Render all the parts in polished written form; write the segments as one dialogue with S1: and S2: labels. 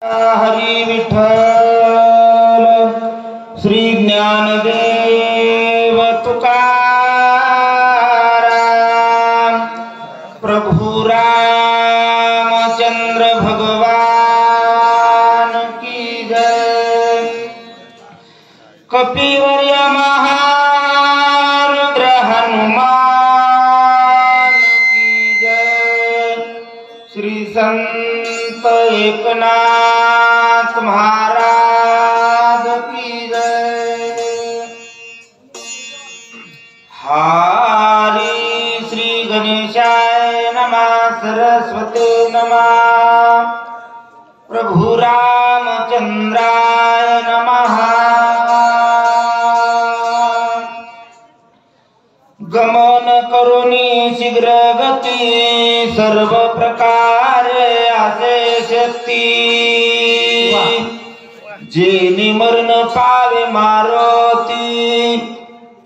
S1: हरी विठ्ठल श्री ज्ञानदेव तुकाराम प्रभु रामचंद्र भगवान की जय। कपिवर्य महारुद्र हनुमान की जय। श्री संत एकनाथ महाराज की जय। हरि श्री गणेशाय नमः सरस्वती नमः प्रभु रामचंद्राय नमः। गमन करुणी शीघ्र गती सर्व प्रकारे आसे शक्ती जे निमरण पावे मारुती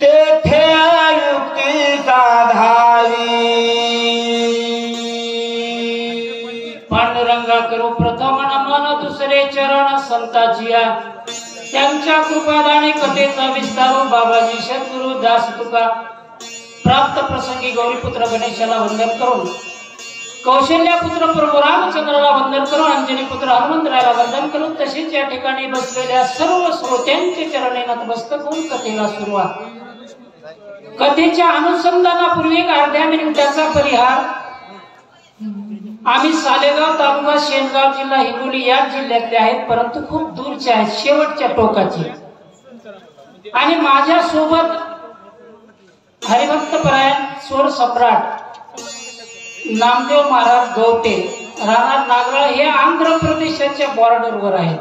S1: तेथे युक्ती साधावी।
S2: पांडुरंगा करू प्रथम नमन दुसरे चरण संताजिया त्यांच्या कृपादाने कथेचा विस्तारू बाबाजी सद्गुरु दास तुका प्राप्त प्रसंगी गौरीपुत्र गणेशाला वंदन करून कौशल्या पुत्र प्रभू रामचंद्राला वंदन करून अंजनी पुत्र हनुमंतरायाला वंदन करून तसेच या ठिकाणी बसलेल्या सर्व श्रोत्यांचे चरणी नतमस्तक होऊन कथेला सुरुवात। कथेच्या अनुसंधानापूर्वी एक अर्ध्या मिनिटाचा परिहार। आम्ही सालेगाव तालुका शेनगाव जिल्हा हिंगोली या जिल्ह्यातले आहेत, परंतु खूप दूरचे आहेत, शेवटच्या टोकाचे। आणि माझ्या सोबत हरिभक्त परायण सोर सम्राट नामदेव महाराज गवटे राहणार नागराळ हे आंध्र प्रदेशाच्या बॉर्डरवर आहेत,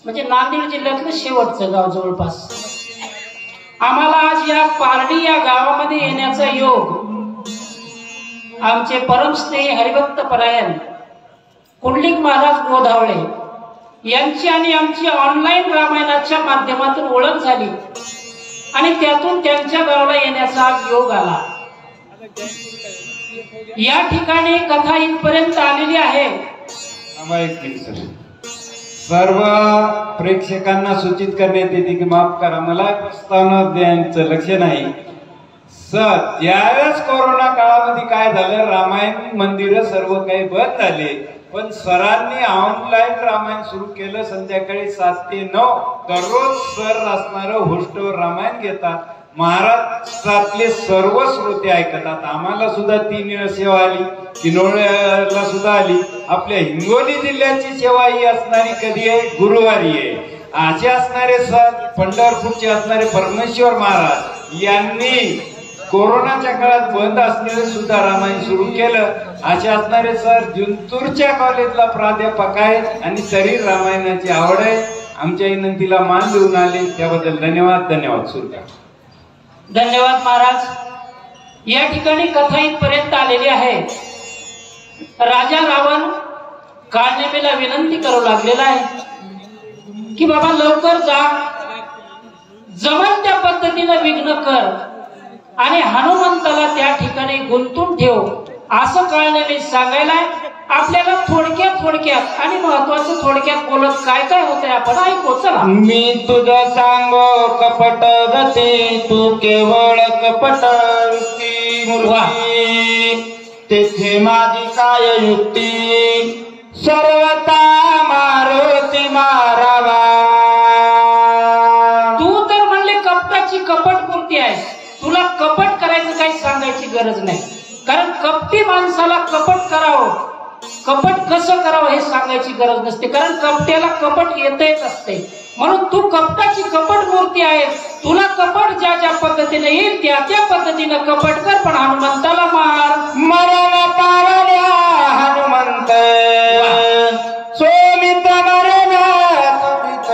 S2: म्हणजे नांदेड जिल्ह्यातलं शेवटचं गाव जवळपास। आम्हाला आज या पारडी या गावामध्ये येण्याचा योग आमचे परमस्नेही हरिभक्त परायण कुंडलिक महाराज गोधावळे यांची आणि आमची ऑनलाईन रामायणाच्या माध्यमातून ओळख झाली आणि त्यातून त्यांच्या गावाला येण्याचा योग आला। या ठिकाणी कथा इथपर्यंत आलेली आहे।
S3: सर्व प्रेक्षकांना सूचित करण्यात येते की माफ करा, मला प्रस्तावना द्यायचं लक्ष नाही सर। त्यावेळेस कोरोना काळामध्ये काय झालं, रामायण मंदिर सर्व काही बंद झाले, पण सरांनी ऑनलाईन रामायण सुरू केलं। संध्याकाळी 7 ते 9 दररोज सर असणारं होस्टवर रामायण घेतात, महाराष्ट्रातले सर्व श्रोते ऐकतात। आम्हाला सुद्धा 3 वेळा सेवा आली, किनोळ्याला सुद्धा आली। आपल्या हिंगोली जिल्ह्याची सेवा ही असणारी कधी आहे, गुरुवारी आहे। असे असणारे सर पंढरपूरचे असणारे परमेश्वर महाराज यांनी कोरोनाच्या काळात बंद असलेले सुद्धा रामायण सुरू केलं। असे असणारे सर जिंतूरच्या कॉलेजला प्राध्यापक आहेत आणि तरी रामायणाची आवड आहे। आमच्या विनंतीला मान देऊन आले त्याबद्दल धन्यवाद। धन्यवाद सुरू करा।
S2: धन्यवाद महाराज। या ठिकाणी कथा इथपर्यंत आलेली आहे। राजा रावण काळनेमीला विनंती करू लागलेला आहे की बाबा लवकर जा, जमन त्या पद्धतीने विघ्न कर आणि हनुमंताला त्या ठिकाणी गुंतून ठेव, असं काळनेमी सांगायला। आपल्याला थोडक्यात आणि महत्वाचं थोडक्यात बोलत काय काय होतंय आपण ऐकू चला।
S1: मी तुझं सांगो कपट गती तू केवळ कपट मूर्ती तेथे माझी काय युक्ती सर्वता मारुती मारावा।
S2: तू तर म्हणले कपटाची कपट मूर्ती आहे, तुला कपट करायचं काही सांगायची गरज नाही, कारण कपटी माणसाला कपट करावं, कपट कसं करावं हे सांगायची गरज नसते, कारण कपट्याला कपट येतच असते। म्हणून तू कपटाची कपट मूर्ती आहे, तुला कपट ज्या ज्या पद्धतीने येईल त्या त्या पद्धतीने कपट कर, पण हनुमंताला मार।
S1: मरण पावल्या हनुमंत सोमित मरण तुमित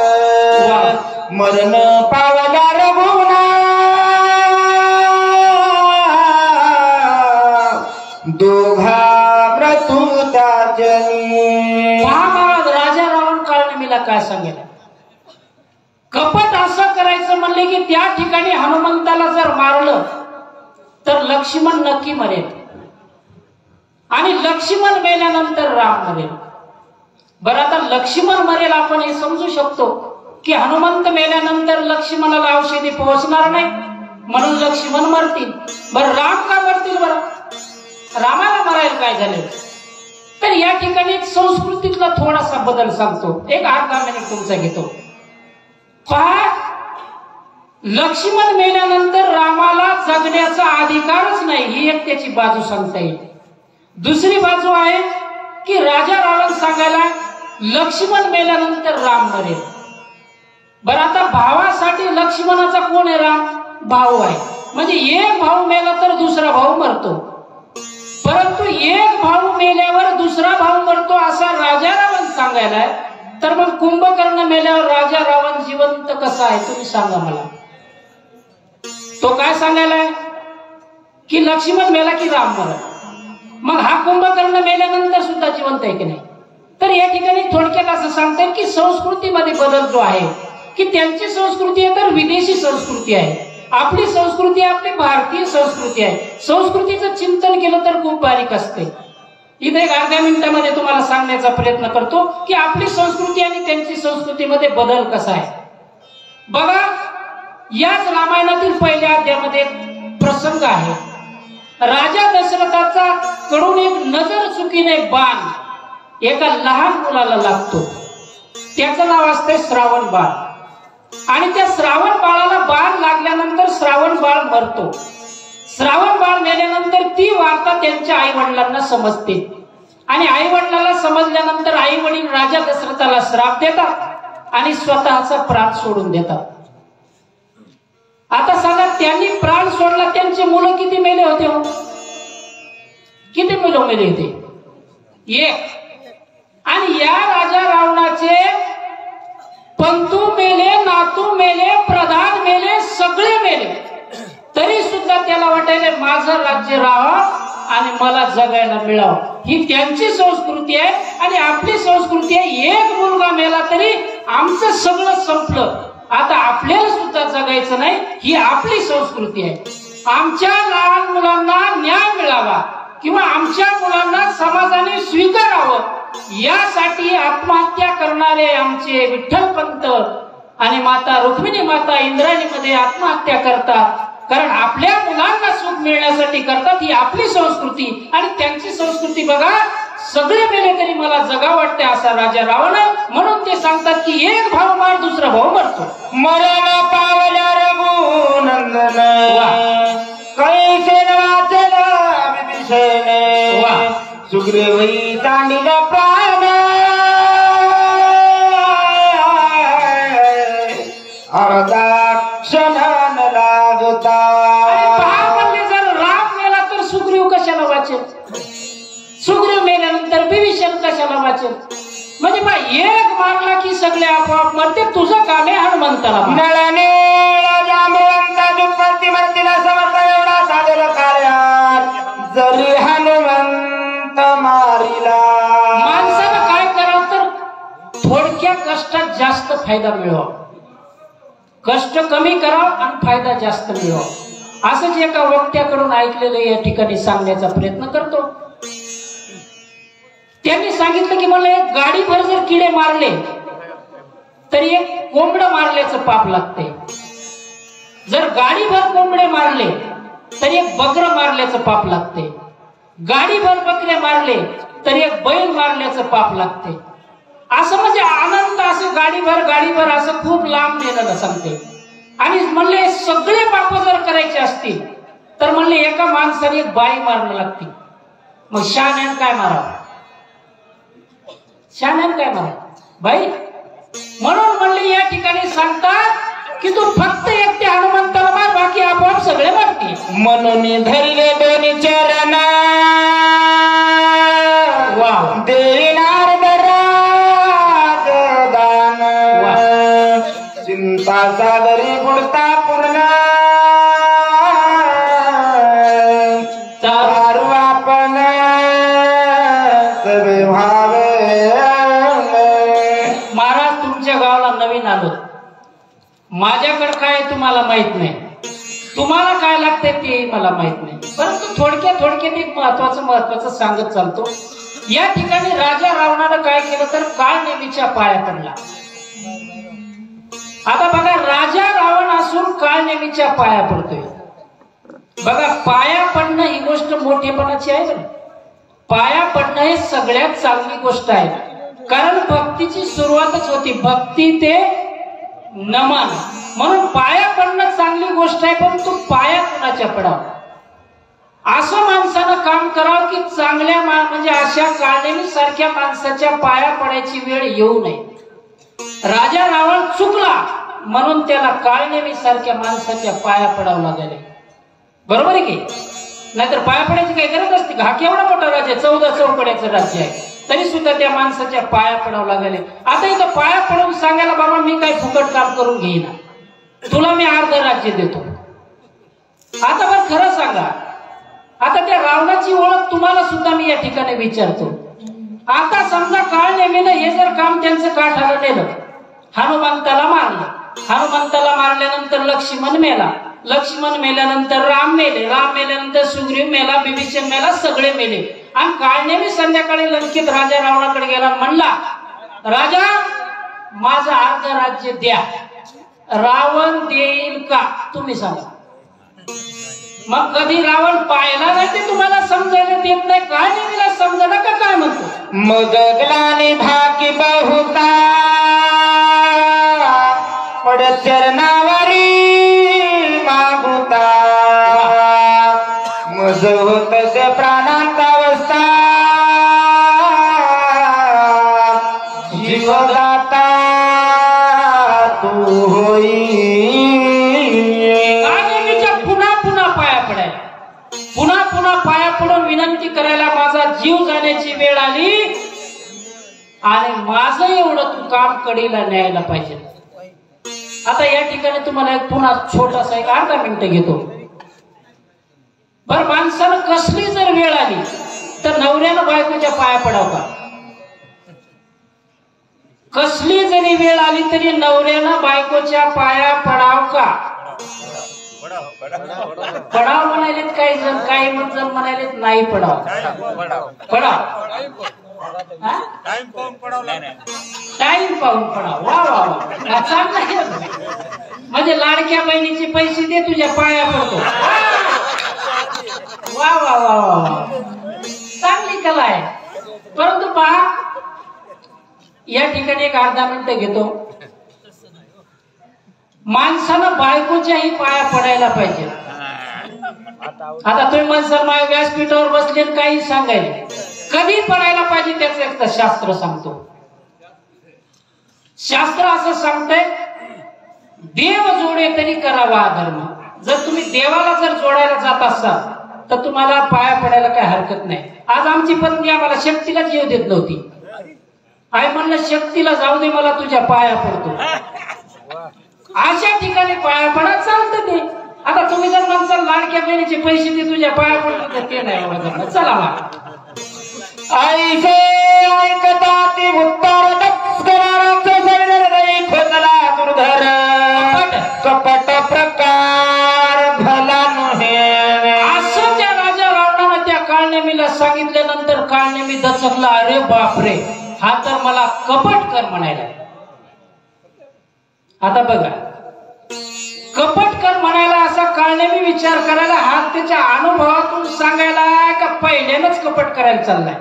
S1: मरण पावल्या रघुनाथ दोघा
S2: महाराज राजा रावण काळनेमीला काय सांगेल, कपट असं करायचं म्हणले की त्या ठिकाणी हनुमंताला जर मारलं तर लक्ष्मण नक्की मरेल आणि लक्ष्मण मेल्यानंतर राम मरेल। बरं, आता लक्ष्मण मरेल आपण हे समजू शकतो की हनुमंत मेल्यानंतर लक्ष्मणाला औषधी पोहोचणार नाही म्हणून लक्ष्मण मरतील. बरं, राम का मरतील? बरं, रामाला मरायला काय झालं? तर या ठिकाणी एक संस्कृतीतला थोडासा बदल सांगतो, एक अर्धा मिनिट तुमचा घेतो. पहा, लक्ष्मण मेल्यानंतर रामाला जगण्याचा अधिकारच नाही, ही एक त्याची बाजू सांगता येईल. दुसरी बाजू आहे की राजा रावण सांगायला लक्ष्मण मेल्यानंतर राम मरेल. बरं, आता भावासाठी लक्ष्मणाचा कोण आहे? राम भाऊ आहे. म्हणजे एक भाऊ मेला तर दुसरा भाऊ मरतो, परंतु एक भाऊ मेल्यावर दुसरा भाऊ मरतो असा राजा रावण सांगायलाय. तर मग कुंभकर्ण मेल्यावर राजा रावण जिवंत कसा आहे तुम्ही सांगा मला. तो काय सांगायलाय की लक्ष्मण मेला की राम मरला. मग हा कुंभकर्ण मेल्यानंतर सुद्धा जिवंत आहे की नाही? तर या ठिकाणी थोडक्यात असं सांगतात की संस्कृतीमध्ये बदल जो आहे की त्यांची संस्कृती आहे तर विदेशी संस्कृती आहे, आपली संस्कृती आपली भारतीय संस्कृती आहे. संस्कृतीचं चिंतन केलं तर खूप बारीक असते. इथे एक अर्ध्या मिनिटामध्ये तुम्हाला सांगण्याचा प्रयत्न करतो की आपली संस्कृती आणि त्यांची संस्कृतीमध्ये बदल कसा आहे. बघा, याच रामायणातील पहिल्या अध्यायामध्ये प्रसंग आहे. राजा दशरथाचा कडून एक नजर चुकीने बाण एका लहान मुलाला लागतो. त्याचं नाव असते श्रावण बाळ. आणि त्या श्रावण बाळाला बाण लागल्यानंतर श्रावण बाळ मरतो. श्रावण बाळ मेल्यानंतर ती वार्ता त्यांच्या आई वडिलांना समजते आणि आई वडिलांना समजल्यानंतर आई वडील राजा दशरथाला श्राप देतात आणि स्वतःचा प्राण सोडून देतात. आता सांगा, त्यांनी प्राण सोडला, त्यांचे मुलं किती मेले होते? हो, किती मुलं मेले होते? एक. आणि या राजा रावणाचे पंतू मेले, नातू मेले, प्रधान मेले, सगळे मेले, तरी सुद्धा त्याला वाटायला माझं राज्य राहावं आणि मला जगायला मिळावं. ही त्यांची संस्कृती आहे आणि आपली संस्कृती आहे. एक मुलगा मेला तरी आमचं सगळं संपलं, आता आपल्याला सुद्धा जगायचं नाही, ही आपली संस्कृती आहे. आमच्या लहान मुलांना न्याय मिळावा किंवा आमच्या मुलांना समाजाने स्वीकारावं यासाठी आत्महत्या करणारे आमचे विठ्ठलपंत आणि माता रुक्मिणी माता इंद्रायणीमध्ये आत्महत्या करतात, कारण आपल्या मुलांना सुख मिळण्यासाठी करतात. ही आपली संस्कृती आणि त्यांची संस्कृती बघा, सगळे मेले तरी मला जगा वाटते असा राजा रावण आहे. म्हणून ते सांगतात की एक भाऊ मार दुसरा भाऊ मरतो.
S1: मरण पावल्या रघुनंदन कैसे वाचला विभीषण सुग्रीवही तांडिला प्राण अर्धा क्षणान लागता.
S2: जर राम मेला तर सुग्रीव कशाला वाचेल? सुग्रीव मेल्यानंतर विभीषण कशाला वाचेल? म्हणजे बा एक मारला की सगळे आपोआप मरते. तुझं काम आहे हनुमंताला.
S1: नळने जांबवंता दुप्पती मरतीला समर्थ एवढा साधेल कार्यात जरी हनुमंत मारिला.
S2: माणसानं काय करावं तर थोडक्या कष्टात जास्त फायदा मिळवा, कष्ट कमी करावं आणि फायदा जास्त मिळवा, असंच एका वक्त्याकडून ऐकलेलं या ठिकाणी सांगण्याचा प्रयत्न करतो. त्यांनी सांगितलं की मला एक गाडीभर जर किडे मारले तरी एक कोंबड मारल्याचं पाप लागते. जर गाडीभर कोंबडे मारले तरी एक बकर मारल्याचं पाप लागते. गाडीभर बकरे मारले तरी एक बैल मारल्याचं पाप लागते. असं म्हणजे आनंद असं गाडीभर असं खूप लांब नेलं सांगते. आणि म्हणले सगळे पाप जर करायचे असतील तर म्हणले एका माणसाने एक बाई मारणं लागते. मग शहाण्यानं काय मारावं? शहाण्यानं काय मारावं बाई? म्हणून म्हणले या ठिकाणी सांगतात की तू फक्त एकटे हनुमंताला मार, बाकी आपोआप सगळे मारते.
S1: म्हणून धरले दोन्ही चरण देणार दान चिंता सागरी बुडता पूर्ण चारू आपण सवे व्हावे.
S2: महाराज तुमच्या गावाला नवीन आलो, माझ्याकडे काय तुम्हाला माहित नाही, तुम्हाला काय लागतंय ते मला माहित नाही, परंतु थोडक्यात एक महत्वाचं सांगत चालतो. या ठिकाणी राजा रावणानं काय केलं तर काळनेमीच्या पाया पडला. आता बघा, राजा रावण असून काळनेमीच्या पाया पडतोय. बघा, पाया पडणं ही गोष्ट मोठेपणाची आहे बरं. पाया पडणं हे सगळ्यात चांगली गोष्ट आहे, कारण भक्तीची सुरुवातच होती, भक्ती ते नमन. म्हणून पाया पडणं चांगली गोष्ट आहे, पण तू पाया कुणाच्या पडाव असं माणसानं काम करावं की चांगल्या म्हणजे अशा काळनेमी सारख्या माणसाच्या पाया पडायची वेळ येऊ नये. राजा रावण चुकला म्हणून त्याला काळनेमी सारख्या माणसाच्या पाया पडावं लागले. बरोबर आहे की? नाहीतर पाया पडायची काही गरज असते का? हा केवढा मोठा राज्य, 14 चौकड्याचं राज्य आहे, तरी सुद्धा त्या माणसाच्या पाया पडावं लागले. आता इथं पाया पडून सांगायला, बाबा मी काही फुकट काम करून घेईना, तुला मी अर्ध राज्य देतो. आता बरं खरं सांगा, आता त्या रावणाची ओळख तुम्हाला सुद्धा मी या ठिकाणी विचारतो. आता समजा काळनेमीनं हे जर काम त्यांचं काठाला नेलं, हनुमंताला मारलं, हनुमंताला मारल्यानंतर लक्ष्मण मेला, लक्ष्मण मेल्यानंतर राम मेले, राम मेल्यानंतर सुग्रीव मेला, विभीषण मेला, सगळे मेले. आणि काळनेमी संध्याकाळी लंकेत राजा रावणाकडे गेला, म्हणला, राजा माझं अर्ध राज्य द्या. रावण देईल का? तुम्ही सांगा. मग कधी रावण पाहिला नाही ते तुम्हाला समजायला देत नाही, काळनेमीला समजा का काय म्हणतो?
S1: मुदगलाने धाकी बहुता पड चरणावरी मागुता, मज होत से प्राणांचा अवस्था, जीव दाता तू होई.
S2: पुन्हा पुन्हा पाया पडून विनंती करायला, माझा जीव जाण्याची वेळ आली आणि माझं एवढं तू काम कडेला न्यायला पाहिजे. आता या ठिकाणी तुम्हाला एक पुन्हा छोटासा एक अर्धा मिनिट घेतो. बर, माणसानं कसली जर वेळ आली तर नवऱ्यानं बायकोच्या पाया पडाव का? कसली जरी वेळ आली तरी नवऱ्यानं बायकोच्या पाया पडाव का? पडाव म्हणालेत काही जण, काही जण म्हणालेत नाही पडाव. पडाव, टाइम पाहून पडाव. वा वा वा, चांगला आहे. म्हणजे लाडक्या बहिणीचे पैसे दे, तुझ्या पाया पडतो. वा वा वा वा, चांगली कला आहे. परंतु पहा, या ठिकाणी एक अर्धा मिनिट घेतो. माणसानं बायकोच्याही पाया पडायला पाहिजे. आता तुम्ही माणसाला माझ्या व्यासपीठावर बसले काही सांगायला, कधी पडायला पाहिजे त्याचं एक तर शास्त्र सांगतो. शास्त्र असं सांगतंय, देव जोडे तरी करावा अधर्म. जर तुम्ही देवाला जर जोडायला जात असाल तर तुम्हाला पाया पडायला काही हरकत नाही. आज आमची पत्नी आम्हाला शक्तीलाच येऊ देत नव्हती. आई म्हणलं, शक्तीला जाऊ दे, मला तुझ्या पाया पडतो. अशा ठिकाणी पाया पडा, चालतं ते. आता तुम्ही जर माणसाला लाडक्या बहिणीचे पैसे दे, तुझ्या पाया पडतो, तर ते नाही एवढं. चला मग,
S1: ऐसे ऐकता ती उत्तर दुर्धर कपट प्रकार भला नव्हे.
S2: असं त्या राजा रावणानं त्या काळनेमीला सांगितल्यानंतर काळनेमी दचकला, अरे बापरे, हा तर मला कपट कर म्हणायला. आता बघा, कपट कर म्हणायला असा काळनेमी विचार करायला, हा त्याच्या अनुभवातून सांगायला का पहिल्यानंच कपट करायला चाललाय?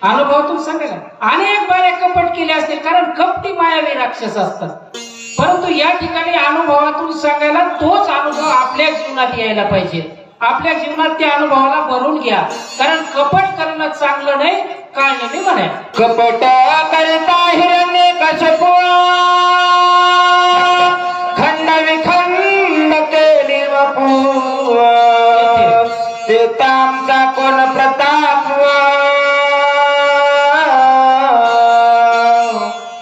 S2: अनुभवातून सांगायला. अनेक बारे कपट केले असतील, कारण कपटी मायावी राक्षस असतात. परंतु या ठिकाणी अनुभवातून सांगायला, तोच अनुभव आपल्या जीवनात यायला पाहिजे. आपल्या जीवनात त्या अनुभवाला भरून घ्या, कारण कपट करणं चांगलं नाही. काळनेमी म्हणाय,
S1: कपट करता हिरण्य कशपू खंड विखंड केली वपू, ते आमचा कोण प्रताप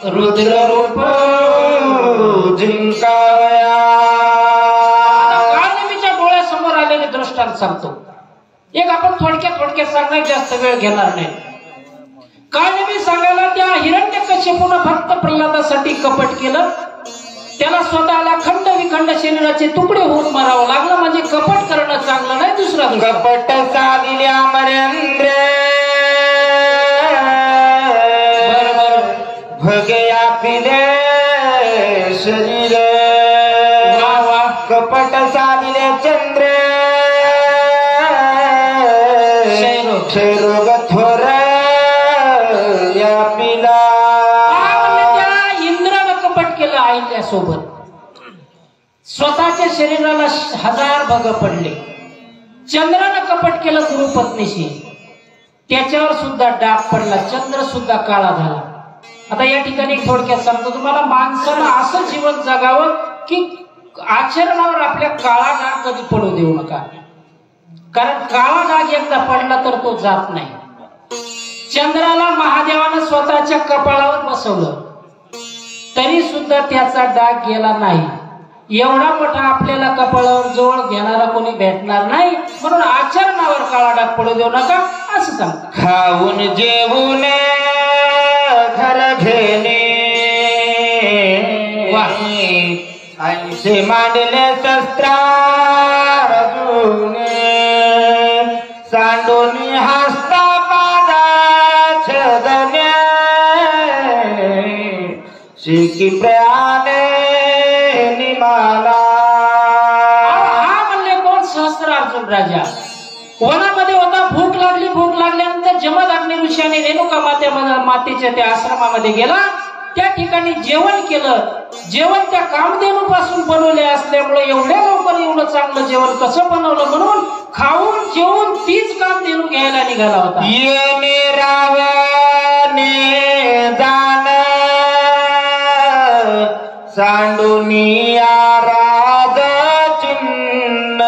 S1: रुद्र रूप जिंकावया.
S2: काळनेमीच्या डोळ्यासमोर आलेले दृष्टांत सांगतो. एक आपण थोडक्यात सांगणार, जास्त वेळ घेणार नाही. काळनेमी सांगायला, त्या हिरण्यकश्यपूनं फक्त प्रल्हादासाठी कपट केलं. त्याला स्वतःला खंड विखंड शरीराचे तुकडे होऊन मारावं लागलं. म्हणजे कपट करणं चांगलं नाही. दुसरा
S1: कपट साधिल्या मरेंद्र भगे पिले शरीर कपट साधिले चंद्र क्षयरोग थोर या पिला.
S2: इंद्रानं कपट केलं आईल्या सोबत. स्वतःच्या शरीराला 1000 भग पडले. चंद्रानं कपट केलं गुरुपत्नीशी, त्याच्यावर सुद्धा डाग पडला. चंद्र सुद्धा काळा झाला. आता या ठिकाणी थोडक्यात सांगतो तुम्हाला, माणसानं असं जीवन जगावं की आचरणावर आपल्या काळा डाग कधी पडू देऊ नका. कारण काळा डाग एकदा पडला तर तो जात नाही. चंद्राला महादेवानं स्वतःच्या कपाळावर बसवलं तरी सुद्धा त्याचा डाग गेला नाही. एवढा मोठा आपल्याला कपाळावर जवळ घेणारा कोणी भेटणार नाही, म्हणून आचरणावर काळा डाग पडू देऊ नका असं सांगता.
S1: खाऊन जेवून घर घेणे ऐसे मांडले शस्त्रार सांडून हस्ता पादा छदने शिकी प्रयाणे निमाला.
S2: हा म्हणले कोण? सहस्त्रार्जुन राजा. वनामध्ये होता, भूक लागली. भूक लागल्यानंतर जमदग्नी ऋषीने रेणुका मातेच्या त्या आश्रमामध्ये गेला. त्या ठिकाणी जेवण केलं. जेवण त्या कामधेनू पासून बनवले असल्यामुळे एवढ्या लवकर एवढं चांगलं जेवण कसं बनवलं म्हणून खाऊन जेवून तीच कामधेनू घ्यायला निघाला होता.
S1: येणे रावणे जाण सांडुनिया राज चिन्ह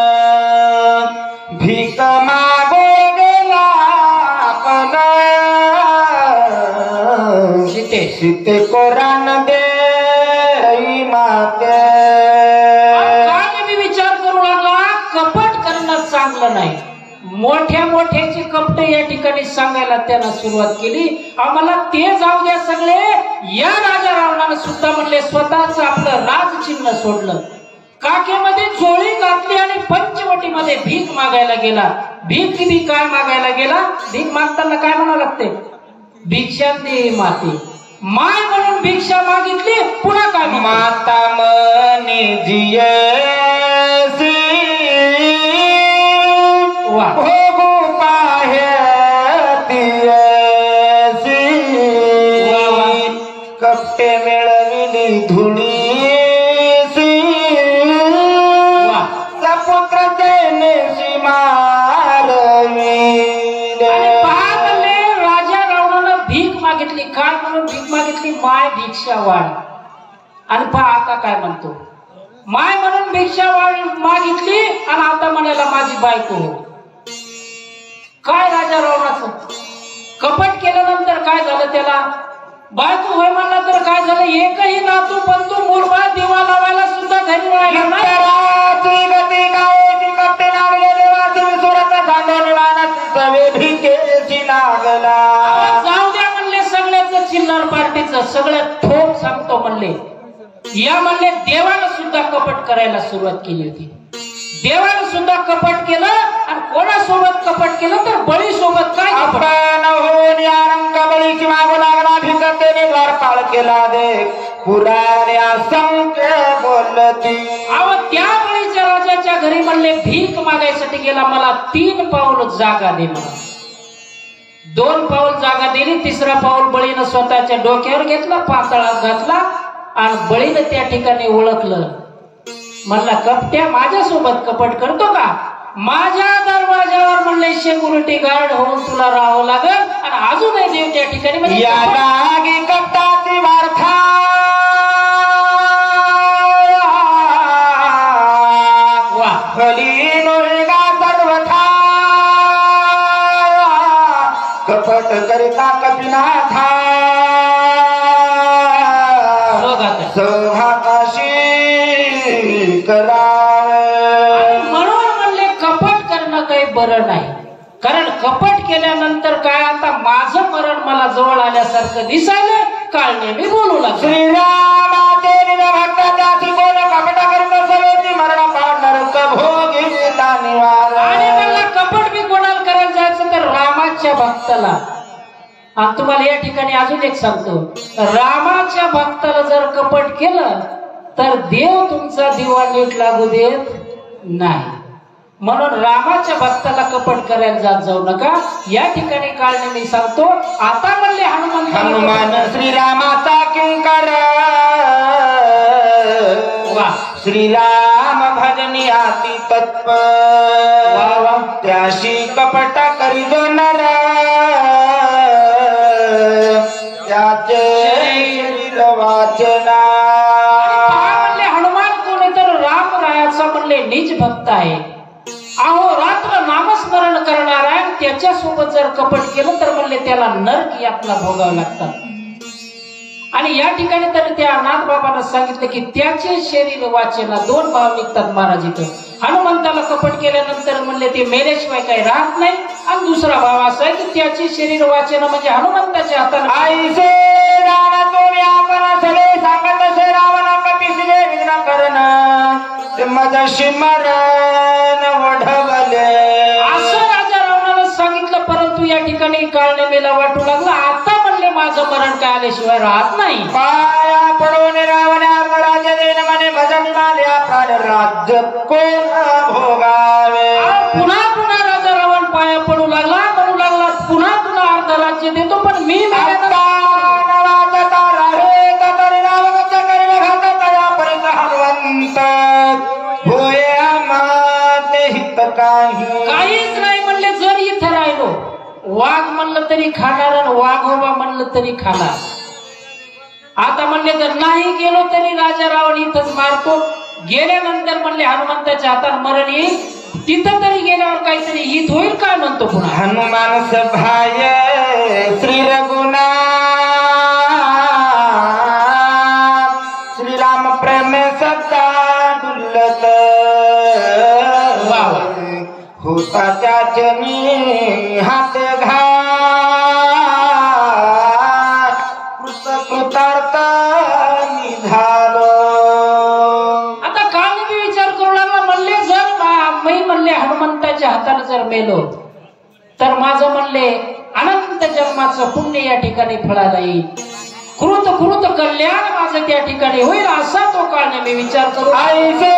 S1: भीक मागे गेला पण सीते कोरान दे माते.
S2: काय मी विचार करू लागला, कपट करणं चांगलं नाही. मोठ्या मोठ्याची कपट या ठिकाणी सांगायला त्यानं सुरुवात केली. आम्हाला ते जाऊ द्या सगळे. या राजा रावणानं सुद्धा म्हणले स्वतःच आपलं राजचिन्ह सोडलं, काखेमध्ये झोळी घातली आणि पंचवटीमध्ये भीक मागायला गेला. भीक काय मागायला गेला? भीक मागताना काय म्हणावं लागते? भिक्षा दे माते. माय म्हणून भिक्षा मागितली. पुन्हा काय?
S1: माता मनी जियसी भोगू पाहे तियसी कपटे मिळविली धुळीसी सपुत्र जैनेशी मारविले.
S2: मागितली काय म्हणून भीक मागितली? माय भिक्षा वाढ. आणि पहा आता काय म्हणतो, माय म्हणून भिक्षा वाढ मागितली आणि आता म्हणायला माझी बायको. काय राजा रावणाचं कपट केल्यानंतर काय झालं? त्याला बायको होय म्हणला तर काय झालं? एकही नातू बंधू मूलबाळ दिवा लावायला सुद्धा घरी राहिला नाही. जाऊ द्या म्हणले, सगळ्याच चिल्लर पार्टीचं सगळ्यात ठोक सांगतो म्हणले. या म्हणले देवानं सुद्धा कपट करायला सुरुवात केली होती. देवानं सुद्धा कपट केलं. आणि कोणासोबत कपट केलं तर बळी सोबत. काय
S1: बळीची मागू लागला भिकतेने द्वारपाळ केला दे पुराणे असंख्य बोलती.
S2: अहो त्या बळीच्या राजाच्या घरी म्हणले भीक मागायसाठी गेला. मला 3 पाऊल जागा दे म्हणून. 2 पाऊल जागा दिली. 3रा पाऊल बळीनं स्वतःच्या डोक्यावर घेतला, पातळात घातला आणि बळीनं त्या ठिकाणी ओळखलं. म्हणला कपट्या माझ्यासोबत कपट करतो का? माझ्या दरवाजावर म्हणले सिक्युरिटी गार्ड होऊन तुला राहावं लागेल. आणि अजूनही देव त्या ठिकाणी
S1: कपटाची वारखा कपट करिता कपिनाथा सौभाकाशी करावे.
S2: म्हणून म्हणले कपट करणं काही बरं नाही. कारण कपट केल्यानंतर काय, आता माझं मरण मला जवळ आल्यासारखं दिसायलं. काळ नेहमी बोलू लागला.
S1: श्रीरामाचे भक्ताची कोण कपट करत सवेची मरण पाडणार भोगी
S2: आणि मला कपट बी कोणाला करायला जायचं तर रामाच्या भक्ताला. आणि तुम्हाला या ठिकाणी अजून एक सांगतो, रामाच्या भक्ताला जर कपट केलं तर देव तुमचा दिवा नीट लागू देत नाही. म्हणून रामाच्या भक्ताला कपट करायला जात जाऊ नका. या ठिकाणी काळने मी सांगतो. आता म्हणले
S1: हनुमान श्रीरामाचा किंकर श्रीराम भजनी अति तत्पर त्याशी कपट करी जो नर त्याचे शरीर वाचना.
S2: म्हणले हनुमान कोण आहे तर रामरायाचा म्हणले निज भक्त आहे. अहो रात्र नामस्मरण करणार आहे. त्याच्या सोबत जर कपट केलं तर म्हणले त्याला नरक यातना भोगावं लागतात. आणि या ठिकाणी तर त्या नाथ बाबांना सांगितलं की त्याचे शरीर वाचेना. दोन भाव निघतात महाराज इथं. हनुमंताला कपट केल्यानंतर म्हणले ते मेल्याशिवाय काही राहत नाही. आणि दुसरा भाव असा आहे की त्याचे शरीर वाचेना म्हणजे हनुमंताच्या हाताने
S1: आईसे राणा तुम्ही आपण सगळे सांगत असे रावण कपिसले विघ्न करण मज स्मरण वढवले
S2: असं राजा रावणाला सांगितलं. परंतु या ठिकाणी काळने मेला वाटू लागला. आता म्हणले माझं मरण काय आल्याशिवाय राहत नाही.
S1: पाया पडून रावण्या राज्य देन म्हणे भजन माल्या प्राण राज्य कोण भोगावे.
S2: पुन्हा पुन्हा राजा रावण पाया पडू लागला. म्हणू लागला पुन्हा तुला अर्ध राज्य देतो पण मी काहीच नाही म्हणले. जर इथं राहिलो वाघ म्हणलं तरी खाणार आणि वाघोबा म्हणलं तरी खाणार. आता म्हणले जर नाही गेलो तरी राजा रावण इथंच मारतो. गेल्यानंतर म्हणले हनुमंताच्या हातात मरण येईल. तिथं तरी गेल्यावर काहीतरी हित होईल काय म्हणतो पुन्हा.
S1: हनुमान सभाय श्री रघुनाथ श्रीराम प्रेम सत्ता डुलत होता त्याचनी हात घात कृतार्थ निधालो.
S2: आता काळने बी विचार करू लागला. म्हणले जर मी म्हणले हनुमंताच्या हाताने जर मेलो तर माझं म्हणले अनंत जन्माचं पुण्य या ठिकाणी फळाला येईल. कृत कल्याण माझं त्या ठिकाणी होईल. असा तो काळने मी विचार करू.
S1: आईचे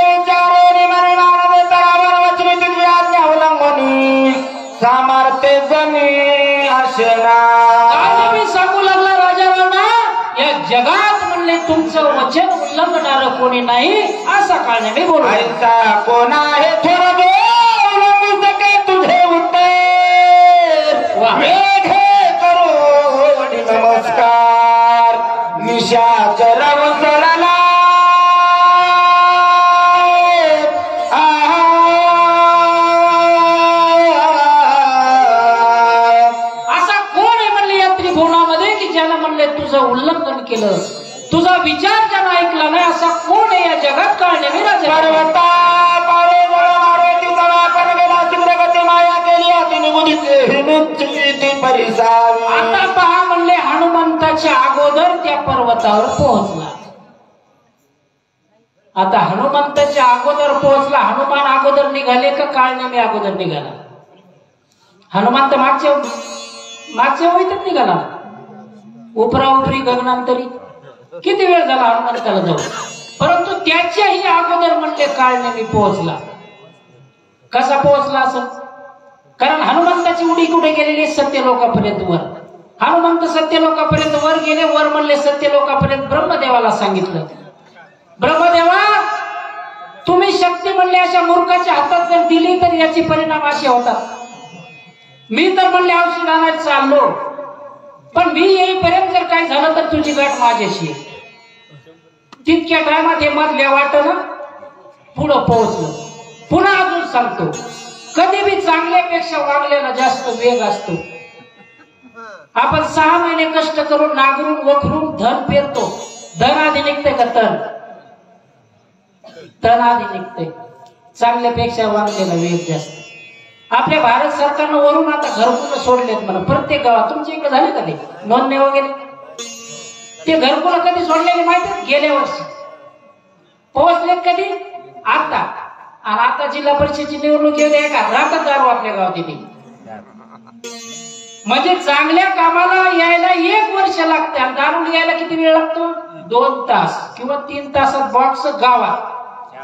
S1: विचारोनी मने मानवे तरावर वचनी तुझी आज्ञा उल्लंघनी सामर्थ्य जमी अशना.
S2: काळने मी सांगू लागला राजा रावणा या जगात म्हणले तुमचं वचन उल्लंघणार कोणी नाही. असा काळने मी बोलू.
S1: ऐसा कोण आहे थोर जो उल्लंघू सके तुझे उत्तर मेघे करो नमस्कार निशाचर सरला.
S2: असा कोण आहे म्हणले या त्रिभुवनामध्ये की ज्याला म्हणले तुझं उल्लंघन केलं, तुझा विचार ज्यानं ऐकला नाही. असा कोण आहे या जगात काळने मी राजा.
S1: पर्वता पावे जळ मारे तुझा वापर गेला तीव्रगती माया केली अति निगुदित परिसावी.
S2: आता पहा म्हणले हनुमंताच्या अगोदर त्या पर्वतावर पोहोचला. आता हनुमंताच्या अगोदर पोहोचला. हनुमान अगोदर निघाले का काळने मी अगोदर निघाला. हनुमान तर मागच्या वळीतच निघाला. उपरा उपरी गगनांतरी किती वेळ झाला हनुमंताला जाऊ. परंतु त्याच्याही अगोदर म्हणले काळने मी पोहोचला. कसा पोहोचला असं. कारण हनुमंताची उडी कुठे गेलेली सत्यलोकापर्यंत वर. हनुमंत सत्यलोकापर्यंत वर गेले. वर म्हणले सत्यलोकापर्यंत ब्रह्मदेवाला सांगितलं ब्रह्मदेवा तुम्ही शक्ती म्हणले अशा मूर्खाच्या हातात जर दिली तर याचे परिणाम असे होतात. मी तर म्हणले औषध आणायला चाललो पण मी येईपर्यंत जर काय झालं तर तुझी गाठ माझ्याशी. तितक्या टायमात हे मधल्या वाटलं पुढं पोहोचलं. पुन्हा अजून सांगतो कधी बी चांगल्यापेक्षा वागलेला जास्त वेग असतो. आपण 6 महिने कष्ट करून नागरून वखरून धन पेरतो. धन आधी निघते का तण आधी निघते. चांगल्यापेक्षा वागलेला वेग जास्त. आपल्या भारत सरकारनं वरून आता घरकुल सोडलेत म्हणा प्रत्येक गावात. तुमच्या इकडे झाले का ते नोंदणी वगैरे. ते घरकुल कधी सोडलेले माहिती गेल्या वर्षी पोहोचलेत कधी आता. आणि आता जिल्हा परिषदेची निवडणूक येऊ द्या का राहतात दारू आपल्या गावात येते. म्हणजे चांगल्या कामाला यायला 1 वर्ष लागते आणि दारू यायला किती वेळ लागतो? 2 तास किंवा 3 तासात बॉक्स गावात.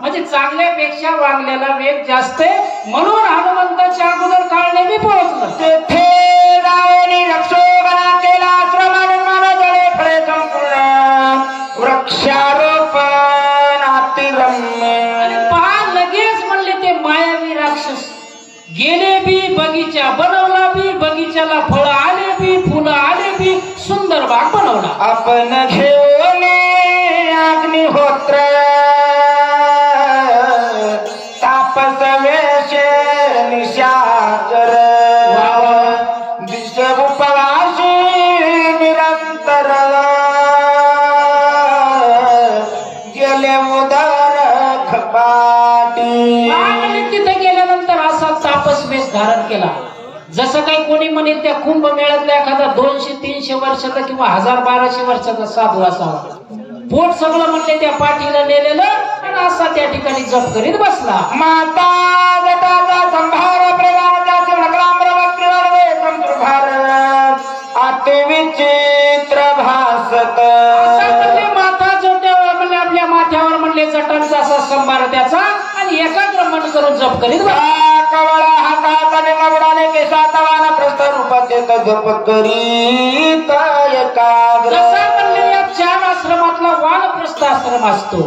S2: म्हणजे चांगल्यापेक्षा वांगल्याला वेग जास्त आहे, म्हणून हनुमंताच्या अगोदर काळने मी पोहोचलं.
S1: तेथे जाऊनी रक्षोगणा केला आश्रमाने जळे फळे संपूर्ण वृक्षारोपण अतिरम्य.
S2: आणि पहा लगेच म्हणले ते मायावी राक्षस गेले बी बगीचा बनवला बी, बगीच्याला फळ आले बी, फुलं आले बी, सुंदर बाग बनवला.
S1: आपण घेऊन अग्निहोत्र तापस वेश निशाचर दिश उपवासी निरंतर गेले उदर खपाटी.
S2: तिथे गेल्यानंतर असा तापस वेश धारण केला. जसं काही कोणी म्हणेल त्या कुंभमेळ्यातला एखादा 200-300 वर्षाचा किंवा 1000-1200 वर्षाचा साधू असावा. पोट सगळं म्हणले त्या पाठीला नेलेलं आणि असा त्या ठिकाणी जप करीत बसला.
S1: माता जटाचा संभार प्रेमाचा शिवग्राम्र वक्रिवडवे संतृभार अति विचित्र भासत.
S2: म्हणले माता जटावर म्हणले आपल्या माथ्यावर म्हणले जटांचा असा संभार त्याचा आणि एकाग्र मन करून जप करीत बसला.
S1: कवळा हाताने मगडाने केसात वाना प्रस्थ रूपाचे जप करीत एकाग्र.
S2: जसा म्हणले या 4 आश्रमातला वानप्रस्थ आश्रम असतो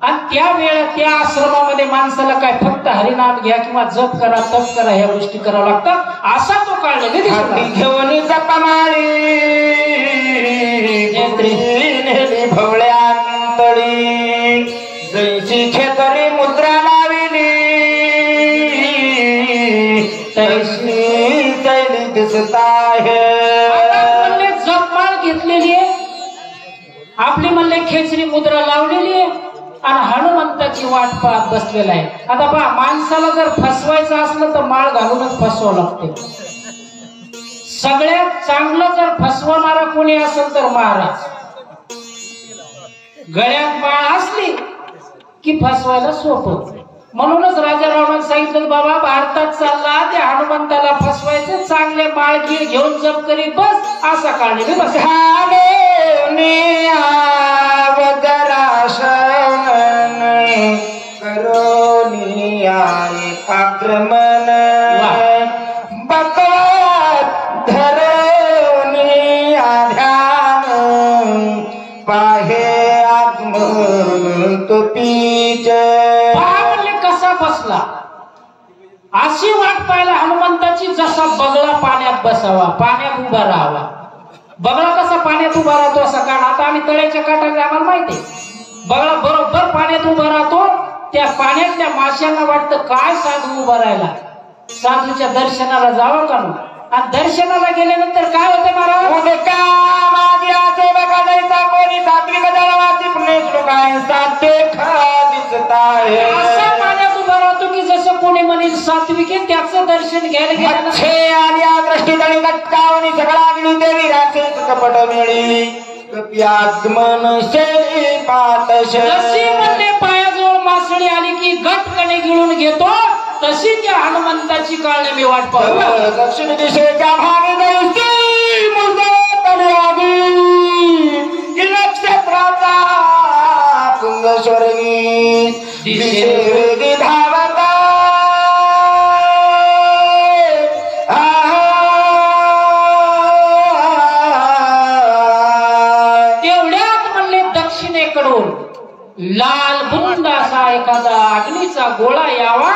S2: आणि त्यावेळेला त्या आश्रमामध्ये माणसाला काय फक्त हरिनाम घ्या किंवा जप करा, तप करा, ह्या गोष्टी कराव्या लागतात. असा तो काळ
S1: घेऊन जपमाळी नेली भवळ्यांतळी जैसी खेतरी मुद्रा लाविली तैसी तैली दिसत आहे.
S2: म्हणले जपमाळ घेतलेली आहे, आपली म्हणले खेचरी मुद्रा लावलेली आहे आणि हनुमंताची वाट पाहत बसलेला आहे. आता पहा, माणसाला जर फसवायचं असलं तर माळ घालूनच फसवावं लागते. सगळ्यात चांगलं जर फसवणारा कोणी असेल तर महाराज. गळ्यात माळ असली की फसवायला सोपं. म्हणूनच राजा रावणाने सांगितलं बाबा भारतात चालला त्या हनुमंताला फसवायचं, चांगले माळ घेऊन जप करीत बस. असा काळजी बस.
S1: करोनी आक्रमण बकवात धरोनी ध्यान पाहे आगमन तो पीच.
S2: कसा बसला अशी वाट पाहायला हनुमंताची, जसा बगळा पाण्यात बसावा, पाण्यात उभा राहावा. बगळा कसा पाण्यात उभा राहतो असा काढ. आता आम्ही तळ्याच्या काठाने आम्हाला माहिती आहे, बगळा बरोबर पाण्यात उभा राहतो. त्या पाण्यातल्या माशांना वाटतं काय साधू उभा राहिला, साधूच्या दर्शनाला जावं का नाही. आणि दर्शनाला गेल्यानंतर काय होतं महाराज?
S1: कोणी सात्विक जलवासी पुणे श्लोकाय साते दिसत आहे.
S2: असा पाण्यात उभा राहतो की जसं कोणी म्हणेल सात्विक आहे, त्याचं दर्शन घ्यायला गेलं
S1: आणि दृष्टीतळी कटकावणी सगळा अग्नी देवी राक्षस कपट मिळी कप्यात्मन शैली पातश.
S2: जशी म्हणले पायाजवळ मासळी आली की गटकणे गिळून घेतो, तशी त्या हनुमंताची काळने मी वाट पाहू.
S1: दक्षिण दिशेच्या भागी जायची मुजतली आगी नक्षत्राचा पुंग स्वर्गी दिशेवेगी धावता.
S2: तेवढ्यात म्हणले दक्षिणेकडून लाल बुंद असा एखादा अग्नीचा गोळा यावा,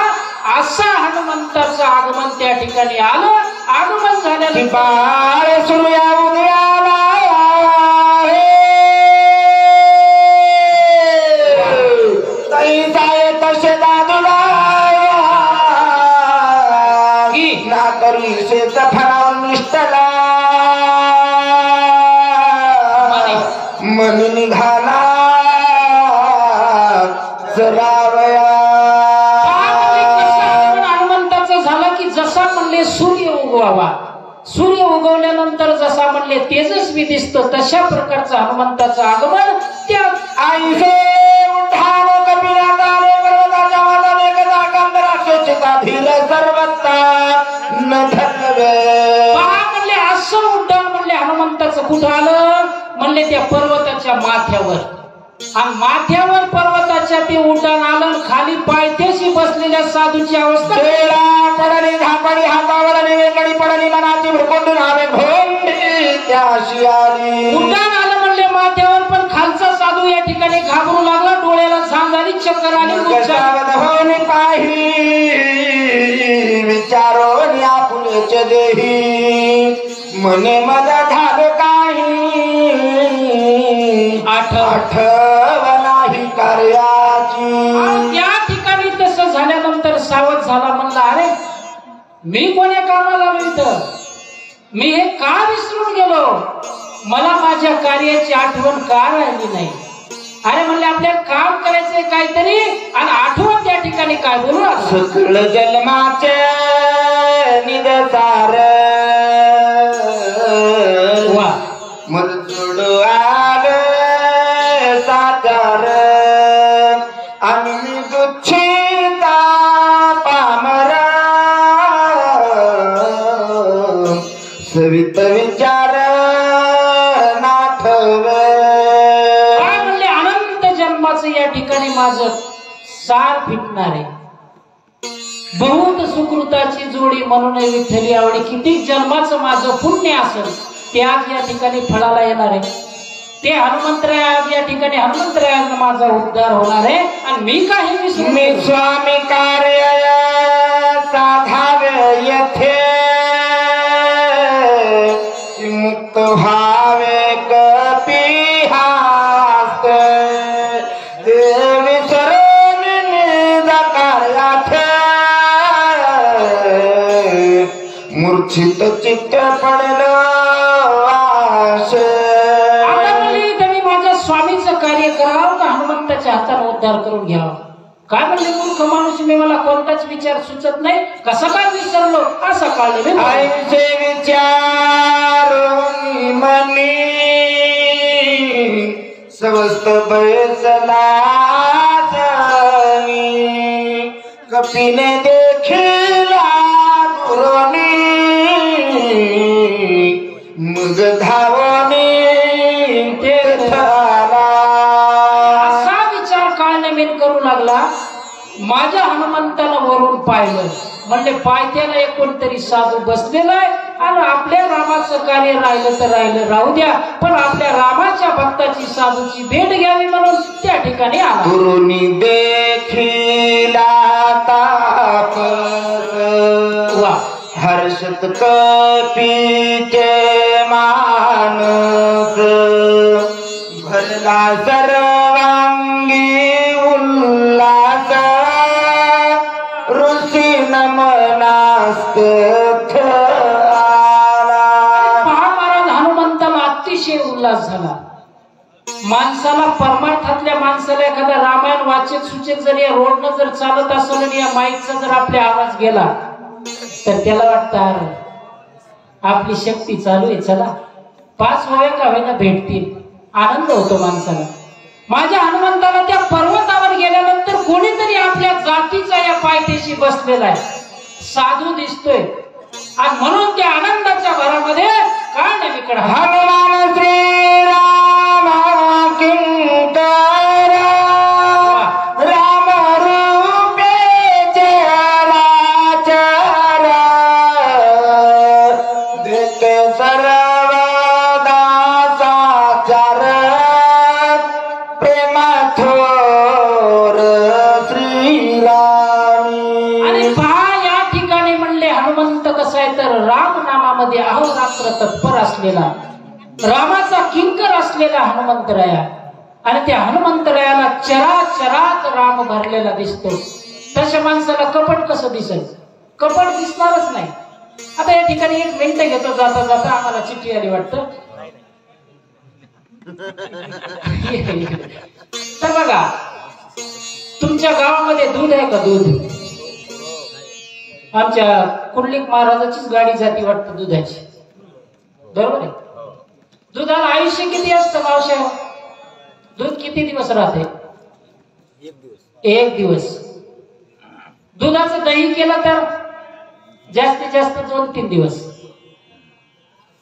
S2: असा हनुमंताचं आगमन त्या ठिकाणी आलं. आगमन झाल्यानंतर
S1: सुरू या उदयाला तसे दादूला ना करी शेत फरावर निष्ठला मन निघाला जरावया.
S2: हनुमंताचं झालं की जसा म्हणले सूर्य उगवावा, सूर्य उगवल्यानंतर जसा म्हणले तेजस्वी दिसतो, तशा प्रकारचं हनुमंताचं आगमन. त्या
S1: आईसे उठान कपिलाताले पर्वताच्या वादाने गदा कांदराक्षेचिता धीर सर्वता न धनवे.
S2: पहा म्हणले कुठं आलं म्हणले त्या पर्वताच्या माथ्यावर, आणि माथ्यावर पर्वताच्या ते उड्डाण आलं, खाली पायथ्याशी बसलेल्या साधूची अवस्था
S1: पडली धापडी हातावर वेगळी पडली मनाची भुरकोंडून हवे भोंडी त्याशी आली.
S2: उड्डाण आलं म्हणले माथ्यावर, पण खालचा साधू या ठिकाणी घाबरू लागला, डोळ्याला झांज आली, चक्कर आली.
S1: होऊन पाही विचारो आपुलेच देही मने मजा झालं काही आठवणाही कार्याची.
S2: त्या ठिकाणी तसं झाल्यानंतर सावध झाला, म्हणला अरे मी कोण्या कामाला आलो इथं, मी हे का विसरून गेलो, मला माझ्या कार्याची आठवण का राहिली नाही. अरे म्हणले आपल्याला काम करायचंय काहीतरी, आणि आठवण त्या ठिकाणी काय बोलू
S1: सकळ जन्माचे निदसार
S2: वा
S1: मजूड आल साचार आम्ही दुच्छिता पामर सवित विचार नाठवे.
S2: काय म्हणले अनंत जन्माचं या ठिकाणी माझं सार फिटणार आहे. बहुत सुकृताची जोडी म्हणून विठ्ठली आवडी, किती जन्माचं माझं पुण्य असेल ते आज या ठिकाणी फळाला येणार आहे. ते हनुमंतराय आज या ठिकाणी हनुमंतरायानं माझा उद्धार होणार आहे, आणि मी काही विसरू
S1: मी स्वामी कार्य साधावे येथे मुक्त व्हावे कपिहास देवी सरण कार्याथ मूर्छित चित्त पडलं आशे.
S2: त्यांनी माझ्या स्वामीचं कार्य करावं का हनुमंताच्या हाताने उद्धार करून घ्यावा. काय म्हणले मूर्ख माणूस मी, मला कोणताच विचार सुचत नाही, कसं काय विसरलो असं काढलं.
S1: आईचे विचार मनी समस्त बैसला कपिने देखिला गुरोनी मग धावनी तीर्थाला.
S2: असा विचार काढण्यामेन करू लागला. माझ्या हनुमंताला वरून पाहिलं, म्हणले पायथ्याला एक कोणतरी साधू बसलेला आहे, आणि आपल्या रामाचं कार्य राहिलं तर राहिलं राहू द्या, पण आपल्या रामाच्या भक्ताची साधूची भेट घ्यावी म्हणून त्या ठिकाणी आला.
S1: गुरुनी देखिला ताप
S2: वा
S1: हर्षत कपीचे मानस भरला सर्वांगी उल्लास ऋषी नमनास्त
S2: महाराज हनुमंताला अतिशय उल्हास झाला. माणसाला परमार्थातल्या माणसाला एखादा रामायण वाचत सुचत जर या रोडनं जर चालत असेल आणि या माईकचा जर आपल्या आवाज गेला तर त्याला वाटतं अरे आपली शक्ती चालू आहे, चला 5 वया का होईना भेटतील, आनंद होतो माणसाला. माझ्या हनुमंताला त्या पर्वतावर गेल्यानंतर कोणीतरी आपल्या जातीचा या पायथ्याशी बसलेला आहे, साधू दिसतोय, आणि म्हणून त्या आनंदाच्या भरामध्ये काय नाही इकडे
S1: हनुमान श्रीराम किंकर राम रूपे चराचर देते सर्वदा साचार प्रेमा थोर श्रीरामी.
S2: आणि पहा या ठिकाणी म्हणले हनुमंत कसं आहे तर राम नामामध्ये अहोरात्र तत्पर असलेला, रामाचा किंकर असलेला हनुमंतराया, आणि त्या हनुमंतरायाला चराचरात राम भरलेला दिसतो. तशा माणसाला कपट कसं दिसेल, कपट दिसणारच नाही. आता या ठिकाणी 1 मिनिट घेतो, जाता जाता आम्हाला चिठ्ठी आली वाटतं. तर बघा तुमच्या गावामध्ये दूध आहे का? दूध आमच्या कुंडलिक महाराजाचीच गाडी जाती वाटतं दुधाची, बरोबर आहे. दुधाला आयुष्य किती असतं मावश्या? दूध किती दिवस राहते? 1 दिवस. दुधाचं दही केलं तर जास्तीत जास्त 2-3 दिवस.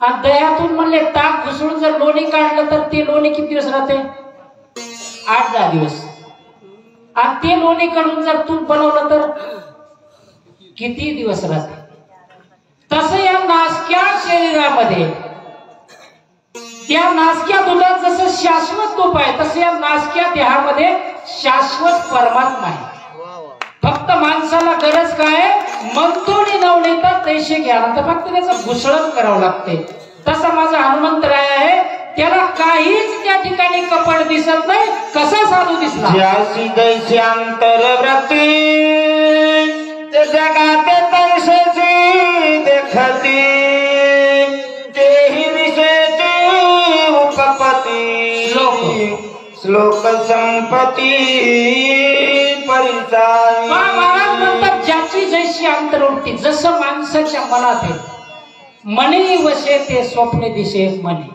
S2: आणि दह्यातून म्हणले ताक घुसळून जर लोणी काढलं तर ते लोणी किती दिवस राहते? 8-10 दिवस. आणि ते लोणी काढून जर तूप बनवलं तर किती दिवस राहते? तसं या नासक्या शरीरामध्ये, त्या नासक्या दुधात जसं शाश्वत तूप आहे तसं या नासक्या देहामध्ये शाश्वत परमात्मा आहे. फक्त माणसाला गरज काय? मंतोनी नवनीतात तैसे घ्या, तर फक्त त्याचं घुसळण करावं लागते. तसा माझा हनुमंतराय आहे, त्याला काहीच त्या ठिकाणी कपट दिसत नाही. कसा साधू दिसला?
S1: ज्यासी दैसी अंतर्वृत्ती जगाते तैसेची देखती, तेही विषयची उपपती, श्लोक संपती परिसाई.
S2: महाराज म्हणतात ज्याची जैसी अंतर्वृत्ती, जसं माणसाच्या मनात आहे, मनी वशे ते स्वप्ने दिशे मनी.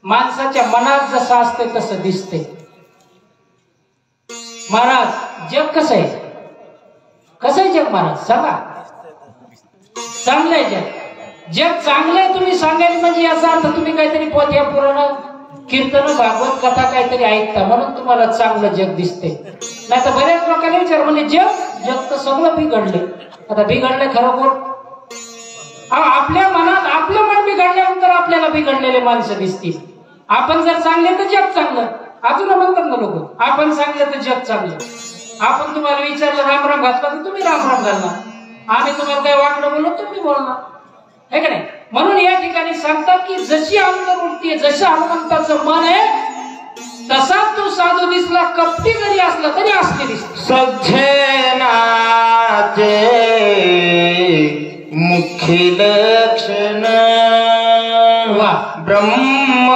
S2: माणसाच्या मनात जसं असते तसं दिसते. महाराज जग कसं आहे? कसं आहे जग महाराज सांगा? चांगलंय जग. जग चांगलंय तुम्ही सांगायला म्हणजे याचा अर्थ तुम्ही काहीतरी पोथ्या पुराण कीर्तन भागवत कथा काहीतरी ऐकता म्हणून तुम्हाला चांगलं जग दिसते. नाही तर बऱ्याच लोकांना विचार म्हणजे जग तर सगळं बिघडले. आता बिघडले खरं कोण? आपल्या मनात आपलं मन बिघडल्यानंतर आपल्याला बिघडलेले माणसं दिसतील. आपण जर चांगले तर जग चांगलं. अजून म्हणतात ना लोक, आपण चांगले तर जग चांगलं. आपण तुम्हाला विचारलं राम राम घातला तर तुम्ही राम राम घालणार. आम्ही तुम्हाला काही वाकडं बोललो तुम्ही बोलणार, है का नाही? म्हणून या ठिकाणी सांगतात की जशी अंतर्वृत्ती आहे, जशा हनुमंताचं मन आहे तसा तो साधू दिसला. कपटी जरी असला तरी असले दिसला.
S1: सज्जनाचे मुख्य लक्षण ब्रह्म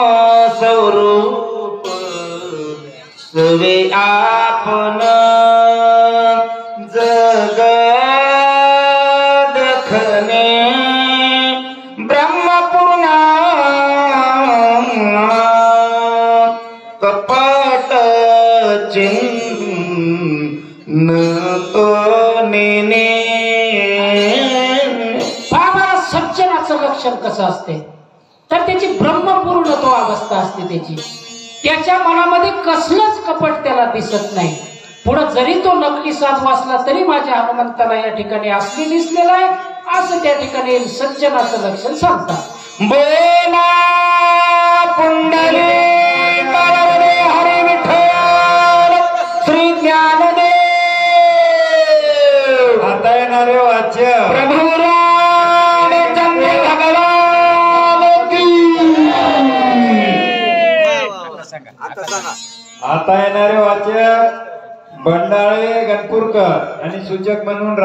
S1: स्वरूप सवे आपण जग देखणे ब्रह्मपूर्ण कपट चिन्ह तो नेने.
S2: सज्जनाचं लक्षण कसं असते तर त्याची ब्रह्मपूर्णत्व अवस्था असते त्याची. त्याच्या मनामध्ये कसलंच कपट त्याला दिसत नाही. पुढे जरी तो नकली साधू असला तरी माझ्या हनुमंताला या ठिकाणी असली दिसलेला आहे असं त्या ठिकाणी सज्जनाचं लक्षण सांगतात.
S1: बोला पुंडली हरे विठ्ठल श्री ज्ञानदेव.
S3: आता येणारे वाच्य
S1: प्रभू
S3: आता येणारे वाचक बंडाळे गणपूरकर आणि सूचक म्हणून